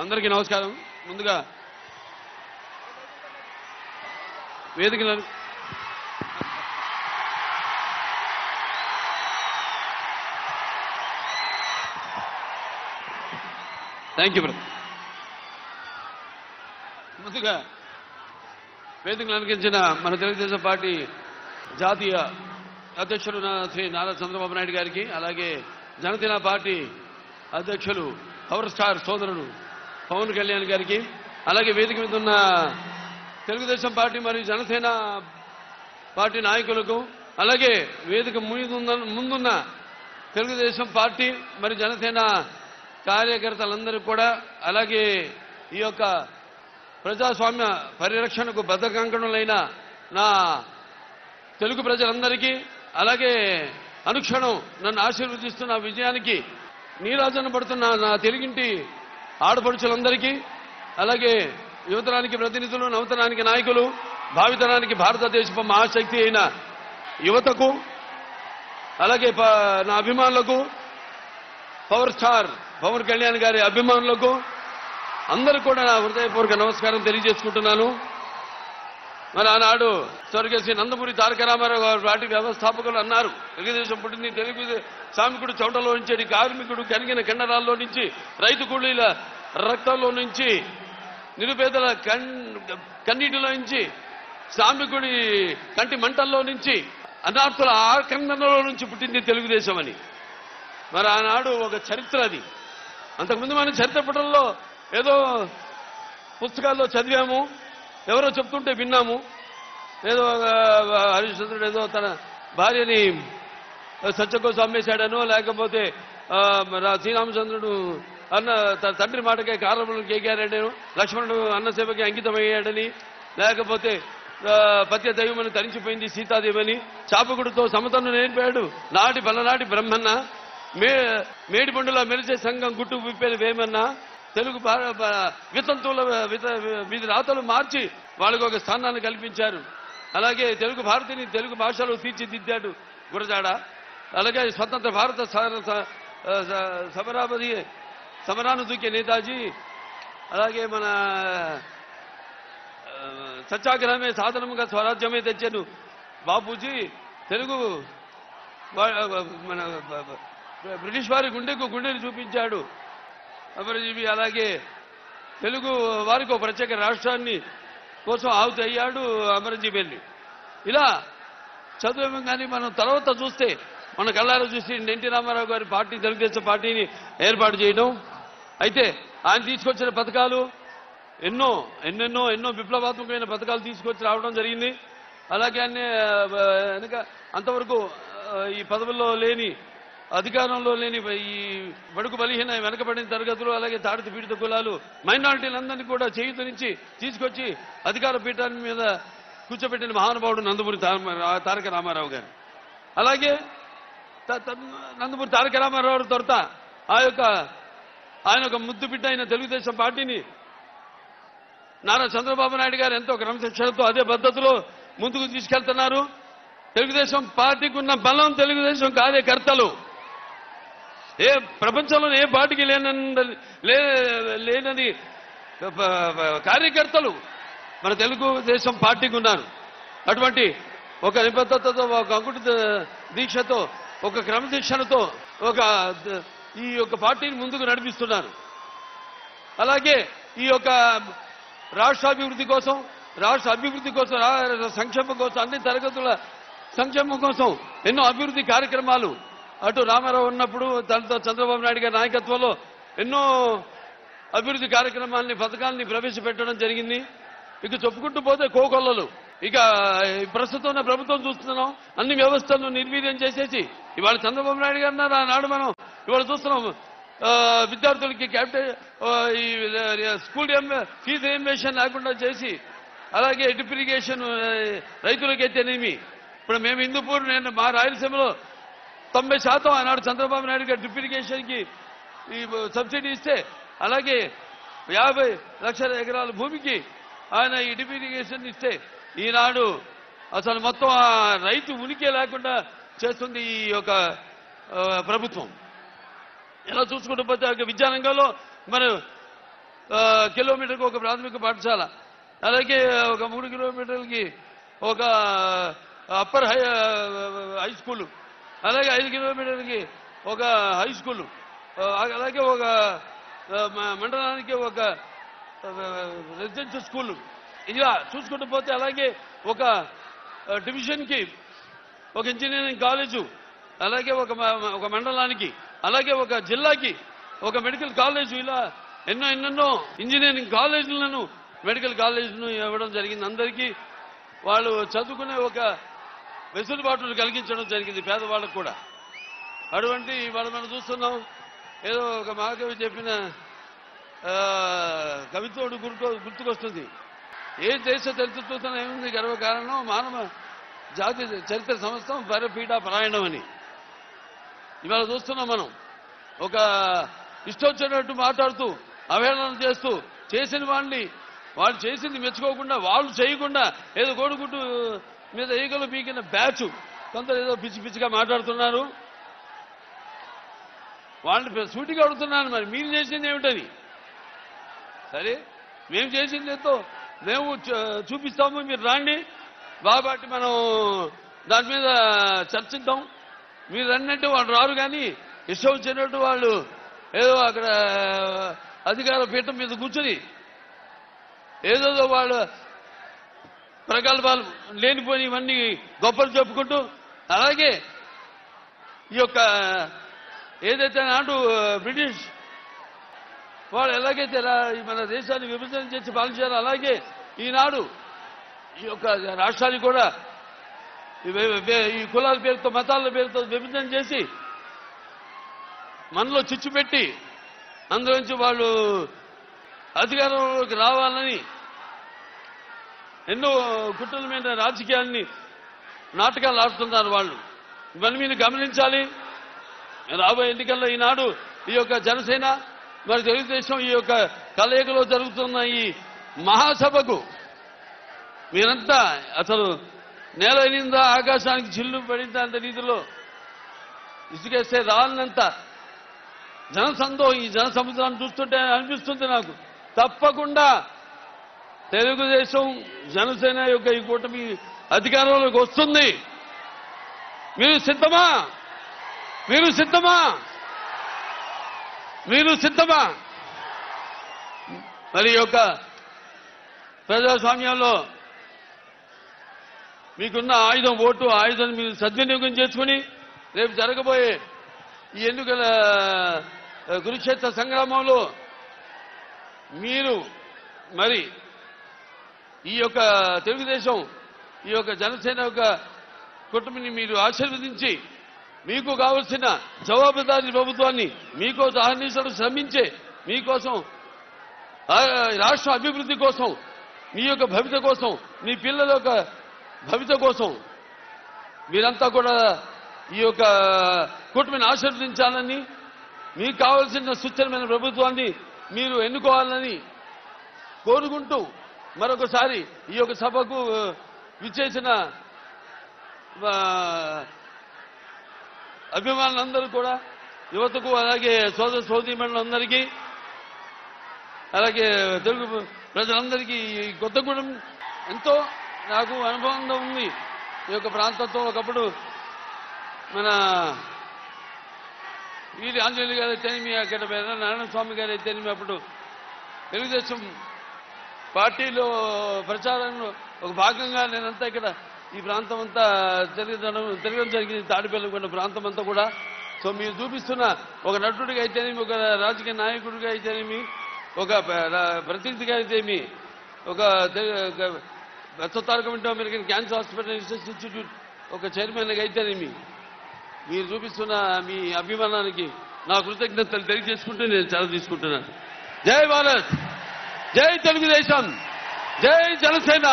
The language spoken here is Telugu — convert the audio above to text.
అందరికీ నమస్కారం. ముందుగా వేదికలను థ్యాంక్ యూ బ్రదర్. ముందుగా వేదికలు అలంకరించిన మన తెలుగుదేశం పార్టీ జాతీయ అధ్యక్షులు శ్రీ నారా చంద్రబాబు నాయుడు గారికి, అలాగే జనసేన పార్టీ అధ్యక్షులు పవర్ స్టార్ సోదరుడు పవన్ కళ్యాణ్ గారికి, అలాగే వేదిక మీద ఉన్న తెలుగుదేశం పార్టీ మరియు జనసేన పార్టీ నాయకులకు, అలాగే వేదిక ముందున్న తెలుగుదేశం పార్టీ మరియు జనసేన కార్యకర్తలందరికీ కూడా, అలాగే ఈ యొక్క ప్రజాస్వామ్య పరిరక్షణకు బద్ధకంకణులైన నా తెలుగు ప్రజలందరికీ, అలాగే అనుక్షణం నన్ను ఆశీర్వదిస్తున్న విజయానికి నీరాజన పడుతున్న నా తెలుగింటి ఆడపడుచులందరికీ, అలాగే యువతరానికి ప్రతినిధులు, నవతరానికి నాయకులు, భావితరానికి భారతదేశపు మహాశక్తి అయిన యువతకు, అలాగే నా అభిమానులకు, పవర్ స్టార్ పవన్ కళ్యాణ్ గారి అభిమానులకు అందరూ కూడా నా హృదయపూర్వక నమస్కారం తెలియజేసుకుంటున్నాను. మరి ఆనాడు స్వర్గశ్రీ నందమూరి తారక రామారావు గారు పార్టీ వ్యవస్థాపకులు అన్నారు, తెలుగుదేశం పుట్టింది తెలుగు శ్రామికుడు చౌటలో నుంచి, కార్మికుడు కనిగిన కండరాల్లో నుంచి, రైతు కూలీల రక్తంలో నుంచి, నిరుపేదల కన్నీటిలో నుంచి, శ్రామికుడి కంటి మంటల్లో నుంచి, అనార్థుల ఆకందనలో నుంచి పుట్టింది తెలుగుదేశం అని. మరి ఆనాడు ఒక చరిత్ర అది. అంతకుముందు మనం చరిత్ర పుటంలో ఏదో పుస్తకాల్లో చదివాము, ఎవరో చెప్తుంటే విన్నాము. ఏదో హరిశ్చంద్రుడు ఏదో తన భార్యని సత్య కోసం అమ్మేశాడనో, లేకపోతే శ్రీరామచంద్రుడు అన్న తన తండ్రి మాటకే కారణములను కేకారాడను, లక్ష్మణుడు అన్న సేవకి అంకితమయ్యాడని, లేకపోతే పత్య దైవమని తరించిపోయింది సీతాదేవని, చాపకుడితో సమతను నేర్పాడు నాటి బలనాటి బ్రహ్మన్న, మేడి పండులా మెరిసే సంఘం గుట్టు విప్పేది వేమన్నా, తెలుగు వితంతువుల వీధి రాతలు మార్చి వాళ్ళకు ఒక స్థానాన్ని కల్పించారు. అలాగే తెలుగు భారతిని తెలుగు భాషలో తీర్చిదిద్దాడు గురజాడ. అలాగే స్వతంత్ర భారత సమరాను దూకే నేతాజీ, అలాగే మన సత్యాగ్రహమే సాధనముగా స్వరాజ్యమే తెచ్చాను బాపూజీ, తెలుగు మన బ్రిటిష్ వారి గుండెని చూపించాడు అమరజీవి. అలాగే తెలుగు వారికి ఒక ప్రత్యేక రాష్ట్రాన్ని కోసం ఆహుతి అయ్యాడు అమరజీవి వెళ్ళి. ఇలా చదువు కానీ మనం తర్వాత చూస్తే, మన కళ్ళారా చూసి ఎన్టీ రామారావు గారి పార్టీ తెలుగుదేశం పార్టీని ఏర్పాటు చేయడం, అయితే ఆయన తీసుకొచ్చిన పథకాలు ఎన్నెన్నో విప్లవాత్మకమైన పథకాలు తీసుకొచ్చి రావడం జరిగింది. అలాగే అంతవరకు ఈ పదవుల్లో లేని, అధికారంలో లేని ఈ బడుగు బలహీన వెనకబడిన తరగతులు, అలాగే తాడిత పీడిత కులాలు, మైనారిటీలందరినీ కూడా చేయుతనించి తీసుకొచ్చి అధికార పీఠాన్ని మీద కూర్చోబెట్టిన మహానుభావుడు నందమూరి తారక రామారావు గారు. అలాగే నందమూరి తారక రామారావు తొరత ఆయన ఒక ముద్దు బిడ్డ అయిన తెలుగుదేశం పార్టీని నారా చంద్రబాబు నాయుడు గారు ఎంతో క్రమశిక్షణతో అదే పద్ధతిలో ముందుకు తీసుకెళ్తున్నారు. తెలుగుదేశం పార్టీకి ఉన్న బలం తెలుగుదేశం కార్యకర్తలు. ప్రపంచంలోనే ఏ పార్టీకి లేనని కార్యకర్తలు మన తెలుగుదేశం పార్టీకి ఉన్నారు. అటువంటి ఒక నిబద్ధతతో, ఒక అంకుట దీక్షతో, ఒక క్రమశిక్షణతో ఈ యొక్క పార్టీని ముందుకు నడిపిస్తున్నారు. అలాగే ఈ యొక్క రాష్ట్ర అభివృద్ధి కోసం, సంక్షేమం కోసం, అన్ని తరగతుల సంక్షేమం కోసం ఎన్నో అభివృద్ధి కార్యక్రమాలు అటు రామారావు ఉన్నప్పుడు దాంతో చంద్రబాబు నాయుడు గారి నాయకత్వంలో ఎన్నో అభివృద్ధి కార్యక్రమాలని, పథకాలని ప్రవేశపెట్టడం జరిగింది. ఇక చెప్పుకుంటూ పోతే కోకొల్లలు. ఇక ప్రస్తుతం ప్రభుత్వం చూస్తున్నాం, అన్ని వ్యవస్థలను నిర్వీర్యం చేసేసి ఇవాళ చంద్రబాబు నాయుడు గారు నాడు మనం ఇవాళ చూస్తున్నాం, విద్యార్థులకి స్కూల్ ఫీజు రియంబర్స్మెంట్ లేకుండా చేసి, అలాగే డ్రిప్ ఇరిగేషన్ రైతులకైతేనేమి, ఇప్పుడు మేము హిందూపూర్, నేను మా రాయలసీమలో 90% ఆనాడు చంద్రబాబు నాయుడు గారు డ్రిప్ ఇరిగేషన్కి ఈ సబ్సిడీ ఇస్తే, అలాగే 50 లక్షల ఎకరాల భూమికి ఆయన ఈ డ్రిప్ ఇరిగేషన్ ఇస్తే, ఈనాడు అసలు మొత్తం ఆ రైతు ఉనికి లేకుండా చేస్తుంది ఈ యొక్క ప్రభుత్వం. ఇలా చూసుకుంటూ పోతే విద్యారంగంలో మన కిలోమీటర్కి ఒక ప్రాథమిక పాఠశాల, అలాగే ఒక 3 కిలోమీటర్లకి ఒక అప్పర్ హై స్కూలు, అలాగే 5 కిలోమీటర్లకి ఒక హై స్కూలు, అలాగే ఒక మండలానికి ఒక రెసిడెన్షియల్ స్కూలు, ఇలా చూసుకుంటూ పోతే అలాగే ఒక డివిజన్కి ఒక ఇంజనీరింగ్ కాలేజు, అలాగే ఒక మండలానికి, అలాగే ఒక జిల్లాకి ఒక మెడికల్ కాలేజు, ఇలా ఎన్నెన్నో ఇంజనీరింగ్ కాలేజీలను మెడికల్ కాలేజీలను ఇవ్వడం జరిగింది. అందరికీ వాళ్ళు చదువుకునే ఒక వెసులుబాటును కలిగించడం జరిగింది పేదవాళ్ళకు కూడా. అటువంటి వాళ్ళు మనం చూస్తున్నాం. ఏదో ఒక మహాకవి చెప్పిన కవిత్వం గుర్తుకొస్తుంది. ఏ దేశ చరిత్రతో ఏముంది గర్వకారణం, మానవ జాతి చరిత్ర సమస్తం పరపీఠ పరాయణం అని. ఇవాళ చూస్తున్నాం మనం. ఒక ఇష్టొచ్చినట్టు మాట్లాడుతూ అవహేళన చేస్తూ చేసిన వాళ్ళు చేసింది మెచ్చుకోకుండా, వాళ్ళు చేయకుండా ఏదో కోడిగుడ్డు మీద ఈగలు పీకిన బ్యాచ్ కొందరు ఏదో పిచ్చి పిచ్చిగా మాట్లాడుతున్నారు. వాళ్ళని సూటిగా అడుగుతున్నాను, మరి మీరు చేసింది ఏమిటని. సరే, మేము చేసింది ఎంతో మేము చూపిస్తాము, మీరు రాండి బాబాటి, మనం దాని మీద చర్చిద్దాం. మీరు అన్నట్టు వాళ్ళు రారు, కానీ ఇష్టం వచ్చినట్టు వాళ్ళు ఏదో అక్కడ అధికార పీఠం మీద కూర్చొని ఏదో వాళ్ళు ప్రగల్భాలు లేనిపోయి ఇవన్నీ గొప్పలు చెప్పుకుంటూ, అలాగే ఈ యొక్క ఏదైతే నాడు బ్రిటిష్ వాళ్ళు ఎలాగైతే మన దేశాన్ని విభజన చేసి పాలించారో, అలాగే ఈనాడు ఈ యొక్క రాష్ట్రాన్ని కూడా ఈ కులాల పేరుతో మతాల పేరుతో విభజన చేసి మనలో చిచ్చు పెట్టి అందులోంచి వాళ్ళు అధికారంలోకి రావాలని ఎన్నో కుట్రల మీద రాజకీయాన్ని నాటకాలు ఆడుతున్నారు వాళ్ళు. ఇవన్నీ మీరు గమనించాలి. రాబోయే ఎన్నికల్లో ఈనాడు ఈ యొక్క జనసేన మరి తెలుగుదేశం ఈ యొక్క కలయికలో జరుగుతున్న ఈ మహాసభకు మీరంతా అసలు నేల ఎనిందా ఆకాశానికి చిల్లు పడిందా అంత రీతిలో ఇసుకేస్తే రానంత జనసందోహం, ఈ జన సముద్రాన్ని చూస్తుంటే అనిపిస్తుంది నాకు. తప్పకుండా తెలుగుదేశం జనసేన యొక్క ఈ కూటమి అధికారంలోకి వస్తుంది. మీరు సిద్ధమా? మీరు సిద్ధమా? మీరు సిద్ధమా? మరి యొక్క ప్రజాస్వామ్యంలో మీకున్న ఆయుధం ఓటు, ఆయుధాన్ని మీరు సద్వినియోగం చేసుకుని రేపు జరగబోయే ఈ ఎన్నికల కురుక్షేత్ర సంగ్రామంలో మీరు మరి ఈ యొక్క తెలుగుదేశం ఈ యొక్క జనసేన యొక్క కుటుంబాన్ని మీరు ఆశీర్వదించి మీకు కావలసిన జవాబుదారీ ప్రభుత్వాన్ని మీకోసం అహర్నిశలు శ్రమించే మీకోసం రాష్ట్ర అభివృద్ధి కోసం, మీ యొక్క భవిత కోసం, మీ పిల్లల యొక్క భవిత కోసం మీరంతా కూడా ఈ యొక్క కూటమిని ఆశీర్వదించాలని, మీకు కావలసిన సుస్థిరమైన ప్రభుత్వాన్ని మీరు ఎన్నుకోవాలని కోరుకుంటూ మరొకసారి ఈ యొక్క సభకు విచ్చేసిన అభిమానులందరూ కూడా, యువతకు, అలాగే సోదర సోదరీమణులందరికీ, అలాగే తెలుగు ప్రజలందరికీ ఈ కొత్తగూడెం ఎంతో నాకు అనుభవం ఉంది. ఈ యొక్క ప్రాంతంతో ఒకప్పుడు మన వీరి ఆంజనేయులు గారు అయితేనేమి, అక్కడ నారాయణ స్వామి గారు అయితేనేమి, అప్పుడు తెలుగుదేశం పార్టీలో ప్రచారంలో ఒక భాగంగా నేనంతా ఇక్కడ ఈ ప్రాంతం అంతా తిరగడం జరిగింది. తాడిపల్లికొండ ప్రాంతం అంతా కూడా. సో మీరు చూపిస్తున్న ఒక నటుడిగా అయితేనేమి, ఒక రాజకీయ నాయకుడిగా అయితేనేమి, ఒక ప్రతినిధిగా అయితేమి, ఒక తారక committee American cancer hospital research institute ఒక చైర్మన్గా అయితేనేమి, మీరు చూపిస్తున్న మీ అభిమానానికి నా కృతజ్ఞతలు తెలియజేసుకుంటూ నేను సెలవు తీసుకుంటున్నాను. జై భారత్, జై తెలుగుదేశం, జై జనసేన.